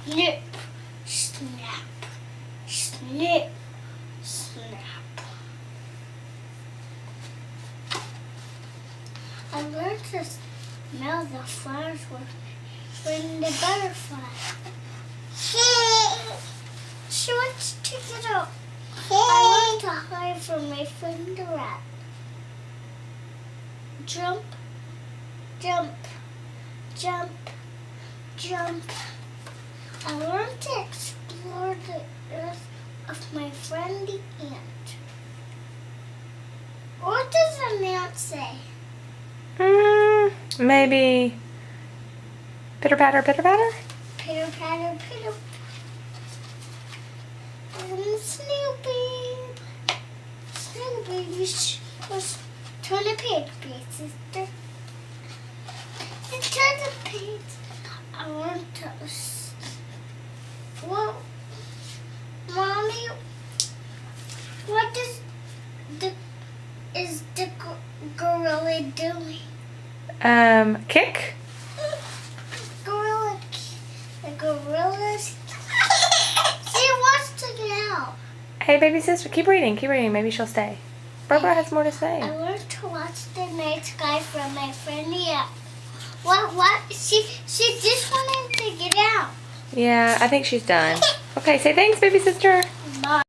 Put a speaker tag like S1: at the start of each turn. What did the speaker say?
S1: snip, snap, snip, snap. I learned to smell the flowers when the butterfly. She wants to get out. I learned to hide from my friend the rat. Jump, jump, jump, jump. I learned to explore the earth of my friend the ant. What does an ant say?
S2: Maybe pitter patter, pitter patter?
S1: Pitter patter, pitter. And Snoopy was turn the page, sister. And turn the page. I want to. Well, Mommy, what is the gorilla doing?
S2: Kick?
S1: The gorilla's. She wants to get out.
S2: Hey, baby sister, keep reading, Maybe she'll stay. Barbara has more to say.
S1: I learned to watch the night sky from my friend Nia. What? She just wanted to get out.
S2: Yeah, I think she's done. Okay, say thanks, baby sister.
S1: Bye.